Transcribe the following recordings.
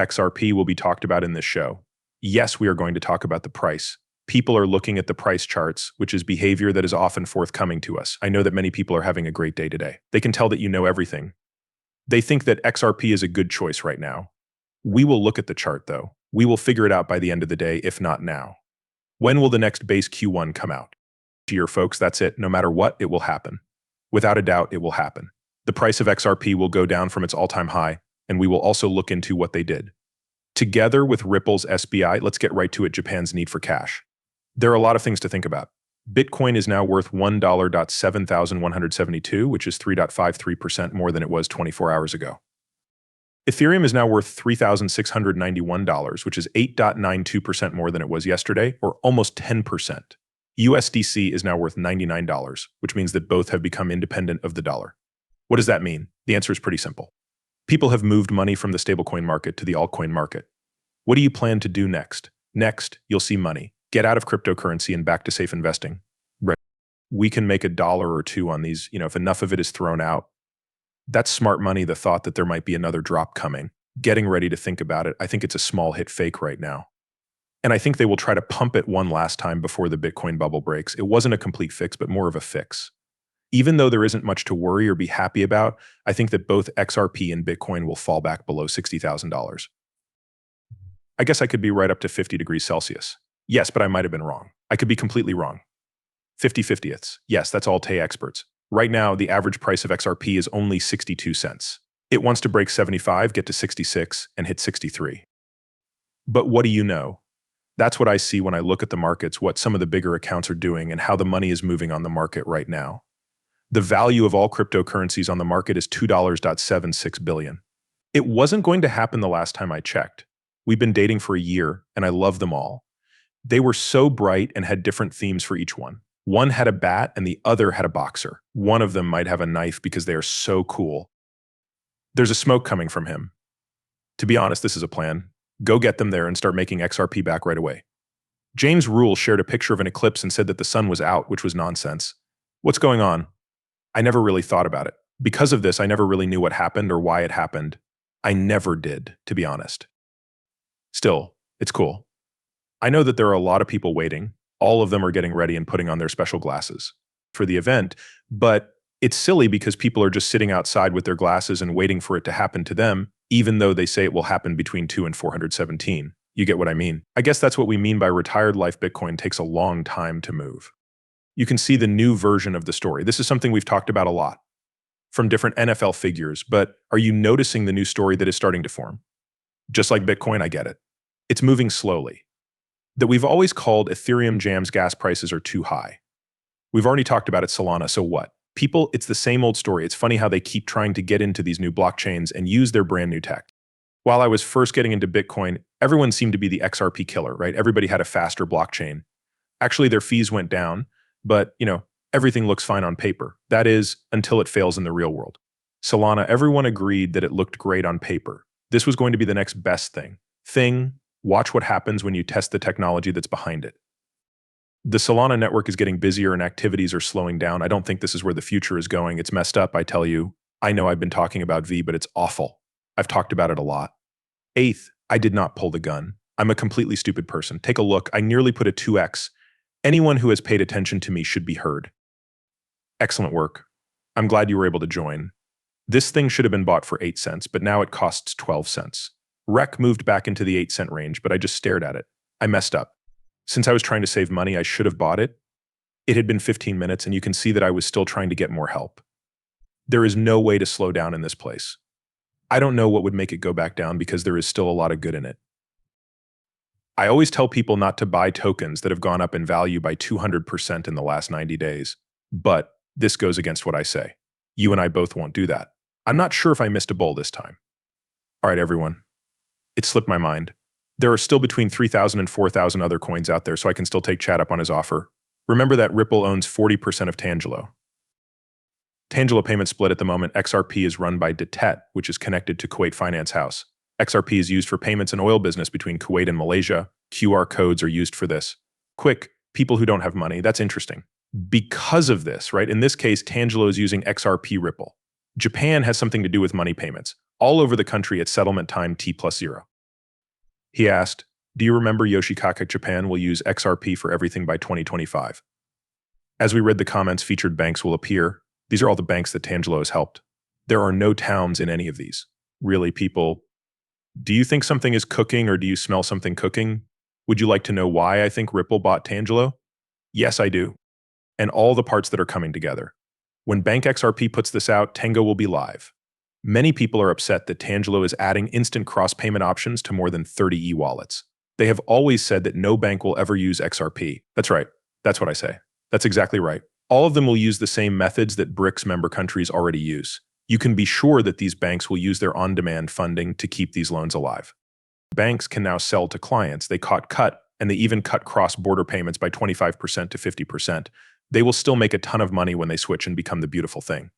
XRP will be talked about in this show. Yes, we are going to talk about the price. People are looking at the price charts, which is behavior that is often forthcoming to us. I know that many people are having a great day today. They can tell that you know everything. They think that XRP is a good choice right now. We will look at the chart, though. We will figure it out by the end of the day, if not now. When will the next base Q1 come out? Dear folks, that's it. No matter what, it will happen. Without a doubt, it will happen. The price of XRP will go down from its all-time high, and we will also look into what they did. Together with Ripple's SBI, let's get right to it, Japan's need for cash. There are a lot of things to think about. Bitcoin is now worth $1.7172, which is 3.53% more than it was 24 hours ago. Ethereum is now worth $3,691, which is 8.92% more than it was yesterday, or almost 10%. USDC is now worth $99, which means that both have become independent of the dollar. What does that mean? The answer is pretty simple. People have moved money from the stablecoin market to the altcoin market. What do you plan to do next? Next, you'll see money. Get out of cryptocurrency and back to safe investing. Right. We can make $1 or $2 on these, if enough of it is thrown out. That's smart money, the thought that there might be another drop coming. Getting ready to think about it. I think it's a small hit fake right now. And I think they will try to pump it one last time before the Bitcoin bubble breaks. It wasn't a complete fix, but more of a fix. Even though there isn't much to worry or be happy about, I think that both XRP and Bitcoin will fall back below $60,000. I guess I could be right up to 50 degrees Celsius. Yes, but I might have been wrong. I could be completely wrong. 50/50ths. Yes, that's all Tay experts. Right now, the average price of XRP is only 62 cents. It wants to break 75, get to 66, and hit 63. But what do you know? That's what I see when I look at the markets, what some of the bigger accounts are doing, and how the money is moving on the market right now. The value of all cryptocurrencies on the market is $2.76 billion. It wasn't going to happen the last time I checked. We've been dating for a year, and I love them all. They were so bright and had different themes for each one. One had a bat and the other had a boxer. One of them might have a knife because they are so cool. There's a smoke coming from him. To be honest, this is a plan. Go get them there and start making XRP back right away. James Rule shared a picture of an eclipse and said that the sun was out, which was nonsense. What's going on? I never really thought about it. Because of this, I never really knew what happened or why it happened. I never did, to be honest. Still, it's cool. I know that there are a lot of people waiting. All of them are getting ready and putting on their special glasses for the event, but it's silly because people are just sitting outside with their glasses and waiting for it to happen to them, even though they say it will happen between 2 and 417. You get what I mean? I guess that's what we mean by retired life Bitcoin takes a long time to move. You can see the new version of the story. This is something we've talked about a lot from different NFL figures, but are you noticing the new story that is starting to form? Just like Bitcoin, I get it. It's moving slowly. That we've always called Ethereum jams gas prices are too high. We've already talked about it, Solana, so what? People, it's the same old story. It's funny how they keep trying to get into these new blockchains and use their brand new tech. While I was first getting into Bitcoin, everyone seemed to be the XRP killer, right? Everybody had a faster blockchain. Actually, their fees went down, but, everything looks fine on paper. That is, until it fails in the real world. Solana, everyone agreed that it looked great on paper. This was going to be the next best thing. Watch what happens when you test the technology that's behind it. The Solana network is getting busier and activities are slowing down. I don't think this is where the future is going. It's messed up, I tell you. I know I've been talking about V, but it's awful. I've talked about it a lot. Eighth, I did not pull the gun. I'm a completely stupid person. Take a look. I nearly put a 2x. Anyone who has paid attention to me should be heard. Excellent work. I'm glad you were able to join. This thing should have been bought for 8 cents, but now it costs 12 cents. Rec moved back into the 8-cent range, but I just stared at it. I messed up. Since I was trying to save money, I should have bought it. It had been 15 minutes, and you can see that I was still trying to get more help. There is no way to slow down in this place. I don't know what would make it go back down because there is still a lot of good in it. I always tell people not to buy tokens that have gone up in value by 200% in the last 90 days, but this goes against what I say. You and I both won't do that. I'm not sure if I missed a bull this time. All right, everyone. It slipped my mind. There are still between 3,000 and 4,000 other coins out there, so I can still take Chad up on his offer. Remember that Ripple owns 40% of Tangelo. Tangelo payment split at the moment. XRP is run by depeg, which is connected to Kuwait Finance House. XRP is used for payments and oil business between Kuwait and Malaysia. QR codes are used for this. Quick, people who don't have money, that's interesting. Because of this, right? In this case, Tangelo is using xrp+ripple. Japan has something to do with money payments. All over the country at settlement time T+0. He asked, "Do you remember Yoshikage Japan will use XRP for everything by 2025? As we read the comments, featured banks will appear. These are all the banks that Tangelo has helped. There are no towns in any of these. Really, people, do you think something is cooking or do you smell something cooking? Would you like to know why I think Ripple bought Tangelo? Yes, I do. And all the parts that are coming together. When Bank XRP puts this out, Tango will be live. Many people are upset that Tangelo is adding instant cross-payment options to more than 30 e-wallets. They have always said that no bank will ever use XRP. That's right. That's what I say. That's exactly right. All of them will use the same methods that BRICS member countries already use. You can be sure that these banks will use their on-demand funding to keep these loans alive. Banks can now sell to clients. They cut, and they even cut cross-border payments by 25% to 50%. They will still make a ton of money when they switch and become the beautiful thing.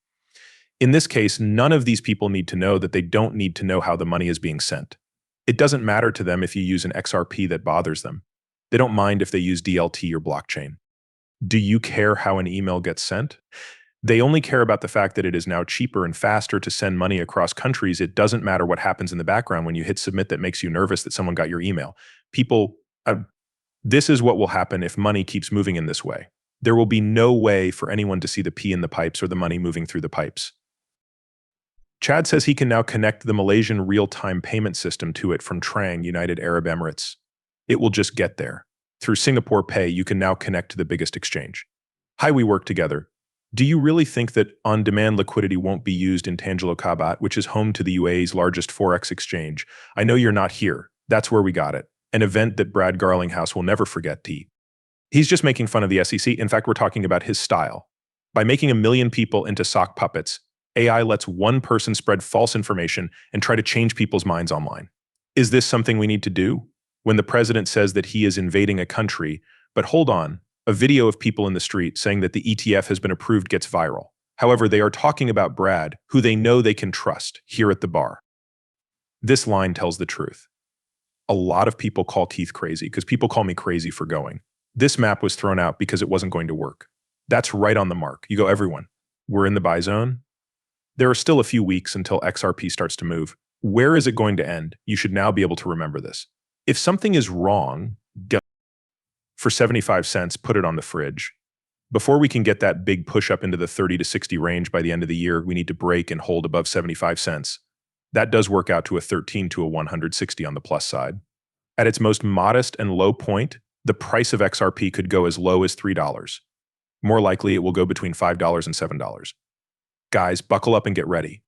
In this case, none of these people need to know that they don't need to know how the money is being sent. It doesn't matter to them if you use an XRP that bothers them. They don't mind if they use DLT or blockchain. Do you care how an email gets sent? They only care about the fact that it is now cheaper and faster to send money across countries. It doesn't matter what happens in the background when you hit submit that makes you nervous that someone got your email. People, this is what will happen if money keeps moving in this way. There will be no way for anyone to see the pee in the pipes or the money moving through the pipes. Chad says he can now connect the Malaysian real-time payment system to it from Trang, United Arab Emirates. It will just get there. Through Singapore Pay, you can now connect to the biggest exchange. Hi, we work together. Do you really think that on-demand liquidity won't be used in Tangelo Kabat, which is home to the UAE's largest Forex exchange? I know you're not here. That's where we got it. An event that Brad Garlinghouse will never forget, T. He's just making fun of the SEC. In fact, we're talking about his style. By making 1 million people into sock puppets, AI lets one person spread false information and try to change people's minds online. Is this something we need to do? When the president says that he is invading a country, but hold on, a video of people in the street saying that the ETF has been approved gets viral. However, they are talking about Brad, who they know they can trust, here at the bar. This line tells the truth. A lot of people call Teeth crazy because people call me crazy for going. This map was thrown out because it wasn't going to work. That's right on the mark. You go, everyone. We're in the buy zone. There are still a few weeks until XRP starts to move. Where is it going to end? You should now be able to remember this. If something is wrong, for 75 cents, put it on the fridge. Before we can get that big push up into the 30 to 60 range by the end of the year, we need to break and hold above 75 cents. That does work out to a 13 to a 160 on the plus side. At its most modest and low point, the price of XRP could go as low as $3. More likely, it will go between $5 and $7. Guys, buckle up and get ready.